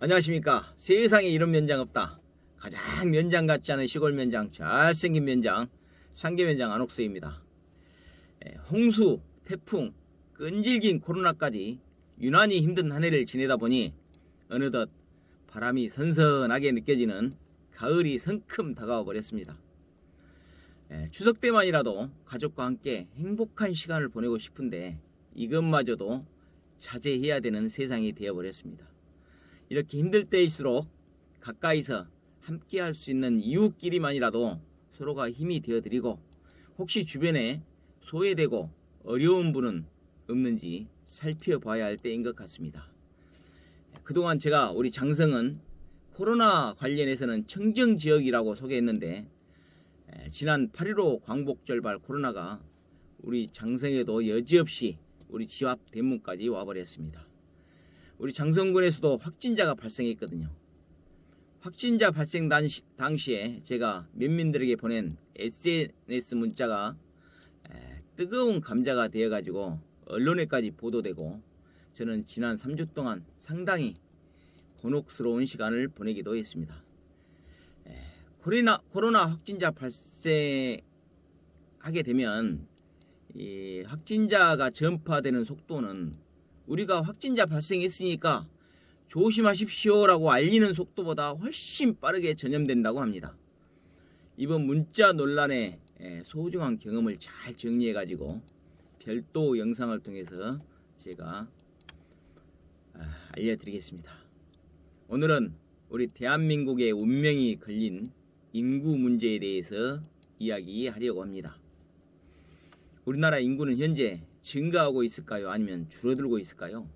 안녕하십니까. 세상에 이런 면장 없다. 가장 면장 같지 않은 시골 면장, 잘생긴 면장, 상계 면장 안옥수입니다. 홍수, 태풍, 끈질긴 코로나까지 유난히 힘든 한 해를 지내다 보니 어느덧 바람이 선선하게 느껴지는 가을이 성큼 다가와 버렸습니다. 추석 때만이라도 가족과 함께 행복한 시간을 보내고 싶은데 이것마저도 자제해야 되는 세상이 되어버렸습니다. 이렇게 힘들 때일수록 가까이서 함께 할 수 있는 이웃끼리만이라도 서로가 힘이 되어드리고, 혹시 주변에 소외되고 어려운 분은 없는지 살펴봐야 할 때인 것 같습니다. 그동안 제가 우리 장성은 코로나 관련해서는 청정지역이라고 소개했는데, 지난 8.15 광복절발 코로나가 우리 장성에도 여지없이 우리 집 앞 대문까지 와버렸습니다. 우리 장성군에서도 확진자가 발생했거든요. 확진자 발생 당시에 제가 면민들에게 보낸 SNS 문자가 뜨거운 감자가 되어가지고 언론에까지 보도되고, 저는 지난 3주 동안 상당히 곤혹스러운 시간을 보내기도 했습니다. 코로나 확진자 발생하게 되면 이 확진자가 전파되는 속도는 우리가 확진자 발생했으니까 조심하십시오라고 알리는 속도보다 훨씬 빠르게 전염된다고 합니다. 이번 문자 논란의 소중한 경험을 잘 정리해가지고 별도 영상을 통해서 제가 알려드리겠습니다. 오늘은 우리 대한민국의 운명이 걸린 인구 문제에 대해서 이야기하려고 합니다. 우리나라 인구는 현재 증가하고 있을까요? 아니면 줄어들고 있을까요?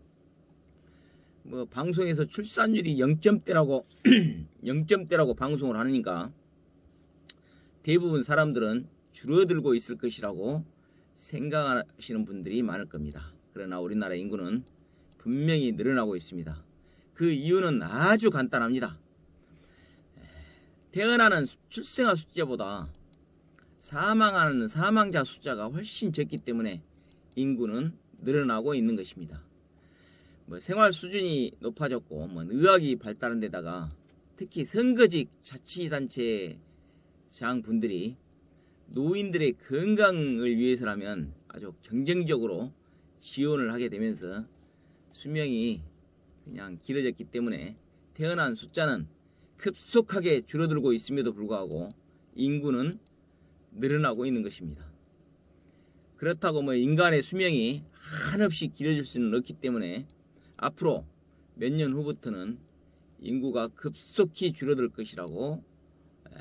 방송에서 출산율이 0점대라고 0점대라고 방송을 하니까 대부분 사람들은 줄어들고 있을 것이라고 생각하시는 분들이 많을 겁니다. 그러나 우리나라 인구는 분명히 늘어나고 있습니다. 그 이유는 아주 간단합니다. 태어나는 출생아 숫자보다 사망하는 사망자 숫자가 훨씬 적기 때문에 인구는 늘어나고 있는 것입니다. 생활 수준이 높아졌고 의학이 발달한 데다가 특히 선거직 자치단체장 분들이 노인들의 건강을 위해서라면 아주 경쟁적으로 지원을 하게 되면서 수명이 그냥 길어졌기 때문에 태어난 숫자는 급속하게 줄어들고 있음에도 불구하고 인구는 늘어나고 있는 것입니다. 그렇다고 인간의 수명이 한없이 길어질 수는 없기 때문에 앞으로 몇 년 후부터는 인구가 급속히 줄어들 것이라고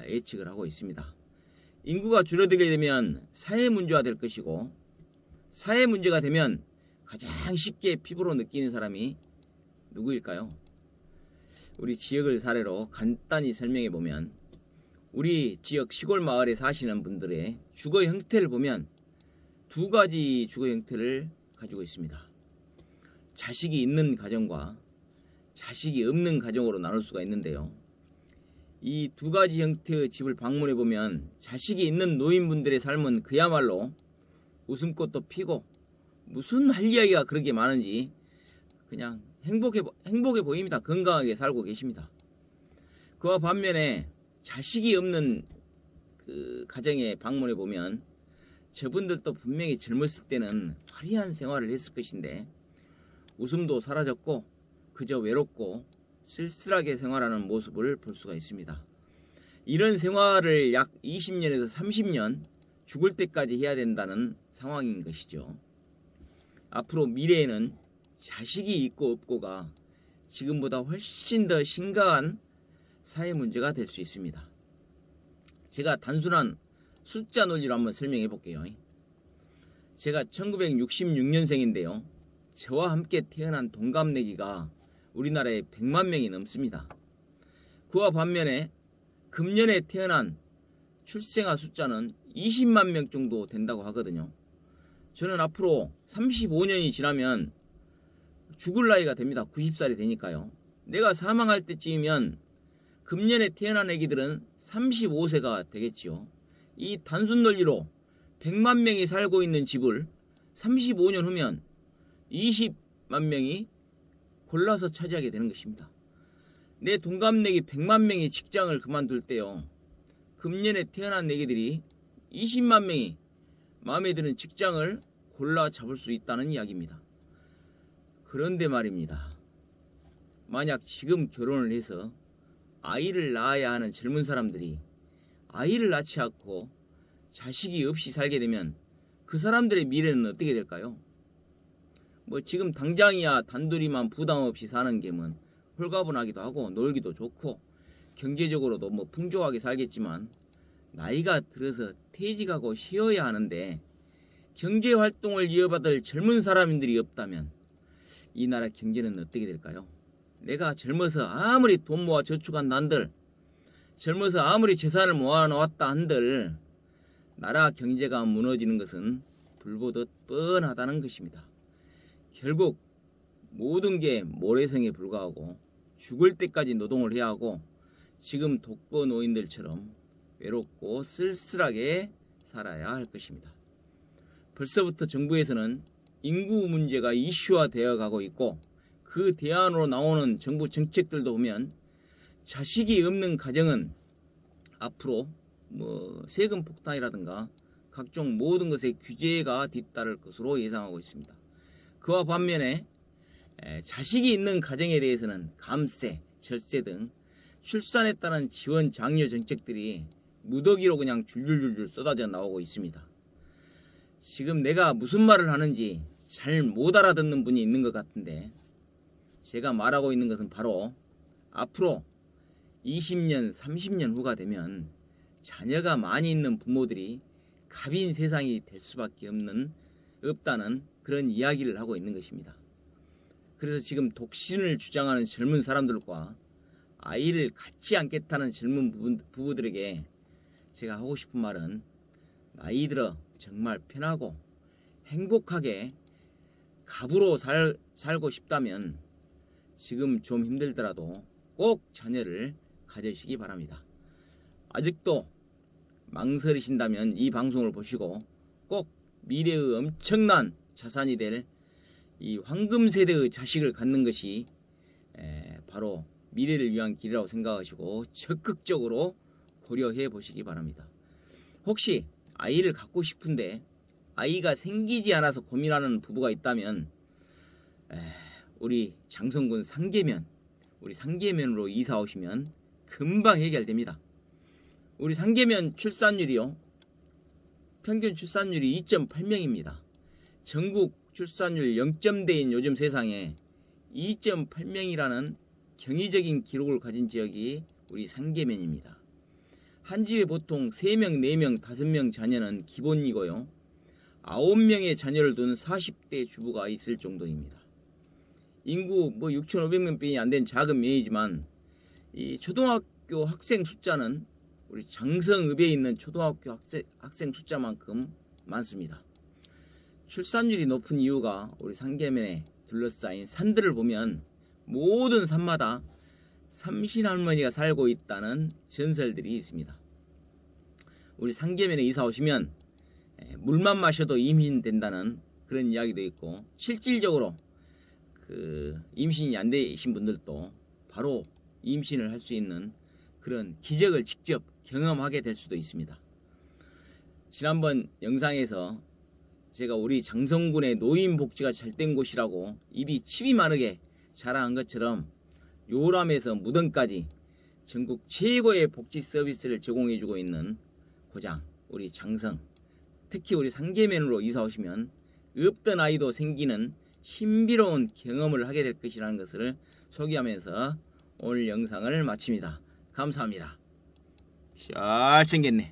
예측을 하고 있습니다. 인구가 줄어들게 되면 사회 문제가 될 것이고, 사회 문제가 되면 가장 쉽게 피부로 느끼는 사람이 누구일까요? 우리 지역을 사례로 간단히 설명해 보면, 우리 지역 시골 마을에 사시는 분들의 주거 형태를 보면 두 가지 주거 형태를 가지고 있습니다. 자식이 있는 가정과 자식이 없는 가정으로 나눌 수가 있는데요. 이 두 가지 형태의 집을 방문해 보면 자식이 있는 노인분들의 삶은 그야말로 웃음꽃도 피고 무슨 할 이야기가 그렇게 많은지 그냥 행복해 보입니다. 건강하게 살고 계십니다. 그와 반면에 자식이 없는 그 가정에 방문해 보면 저분들도 분명히 젊었을 때는 화려한 생활을 했을 것인데 웃음도 사라졌고 그저 외롭고 쓸쓸하게 생활하는 모습을 볼 수가 있습니다. 이런 생활을 약 20년에서 30년 죽을 때까지 해야 된다는 상황인 것이죠. 앞으로 미래에는 자식이 있고 없고가 지금보다 훨씬 더 심각한 사회 문제가 될 수 있습니다. 제가 단순한 숫자 논리로 한번 설명해 볼게요. 제가 1966년생인데요. 저와 함께 태어난 동갑내기가 우리나라에 100만 명이 넘습니다. 그와 반면에 금년에 태어난 출생아 숫자는 20만 명 정도 된다고 하거든요. 저는 앞으로 35년이 지나면 죽을 나이가 됩니다. 90살이 되니까요. 내가 사망할 때쯤이면 금년에 태어난 애기들은 35세가 되겠지요. 이 단순 논리로 100만 명이 살고 있는 집을 35년 후면 20만 명이 골라서 차지하게 되는 것입니다. 내 동갑내기 100만 명이 직장을 그만둘 때요, 금년에 태어난 애기들이 20만 명이 마음에 드는 직장을 골라 잡을 수 있다는 이야기입니다. 그런데 말입니다. 만약 지금 결혼을 해서 아이를 낳아야 하는 젊은 사람들이 아이를 낳지 않고 자식이 없이 살게 되면 그 사람들의 미래는 어떻게 될까요? 뭐 지금 당장이야 단둘이만 부담 없이 사는 게면 홀가분하기도 하고 놀기도 좋고 경제적으로도 뭐 풍족하게 살겠지만, 나이가 들어서 퇴직하고 쉬어야 하는데 경제활동을 이어받을 젊은 사람들이 없다면 이 나라 경제는 어떻게 될까요? 내가 젊어서 아무리 돈 모아 저축한다 한들, 젊어서 아무리 재산을 모아놓았다 한들 나라 경제가 무너지는 것은 불보듯 뻔하다는 것입니다. 결국 모든 게 모래성에 불과하고 죽을 때까지 노동을 해야 하고 지금 독거노인들처럼 외롭고 쓸쓸하게 살아야 할 것입니다. 벌써부터 정부에서는 인구 문제가 이슈화되어 가고 있고, 그 대안으로 나오는 정부 정책들도 보면 자식이 없는 가정은 앞으로 뭐 세금 폭탄이라든가 각종 모든 것에 규제가 뒤따를 것으로 예상하고 있습니다. 그와 반면에 자식이 있는 가정에 대해서는 감세, 절세 등 출산에 따른 지원 장려 정책들이 무더기로 그냥 줄줄줄줄 쏟아져 나오고 있습니다. 지금 내가 무슨 말을 하는지 잘 못 알아듣는 분이 있는 것 같은데, 제가 말하고 있는 것은 바로 앞으로 20년, 30년 후가 되면 자녀가 많이 있는 부모들이 갑인 세상이 될 수밖에 없다는 그런 이야기를 하고 있는 것입니다. 그래서 지금 독신을 주장하는 젊은 사람들과 아이를 갖지 않겠다는 젊은 부부들에게 제가 하고 싶은 말은, 나이 들어 정말 편하고 행복하게 갑으로 살고 싶다면 지금 좀 힘들더라도 꼭 자녀를 가지시기 바랍니다. 아직도 망설이신다면 이 방송을 보시고 꼭 미래의 엄청난 자산이 될 이 황금 세대의 자식을 갖는 것이 바로 미래를 위한 길이라고 생각하시고 적극적으로 고려해 보시기 바랍니다. 혹시 아이를 갖고 싶은데 아이가 생기지 않아서 고민하는 부부가 있다면 우리 장성군 상계면, 우리 상계면으로 이사 오시면 금방 해결됩니다. 우리 상계면 출산율이요, 평균 출산율이 2.8명입니다. 전국 출산율 0점대인 요즘 세상에 2.8명이라는 경이적인 기록을 가진 지역이 우리 상계면입니다. 한 집에 보통 3명, 4명, 5명 자녀는 기본이고요, 9명의 자녀를 둔 40대 주부가 있을 정도입니다. 인구 6,500명뿐이 안 된 작은 면이지만 이 초등학교 학생 숫자는 우리 장성읍에 있는 초등학교 학생 숫자만큼 많습니다. 출산율이 높은 이유가 우리 상계면에 둘러싸인 산들을 보면 모든 산마다 삼신할머니가 살고 있다는 전설들이 있습니다. 우리 상계면에 이사 오시면 물만 마셔도 임신된다는 그런 이야기도 있고, 실질적으로 그 임신이 안 되신 분들도 바로 임신을 할 수 있는 그런 기적을 직접 경험하게 될 수도 있습니다. 지난번 영상에서 제가 우리 장성군의 노인복지가 잘된 곳이라고 입이 침이 마르게 자랑한 것처럼 요람에서 무덤까지 전국 최고의 복지 서비스를 제공해주고 있는 고장 우리 장성, 특히 우리 상계면으로 이사 오시면 없던 아이도 생기는 신비로운 경험을 하게 될 것이라는 것을 소개하면서 오늘 영상을 마칩니다. 감사합니다. 잘 생겼네.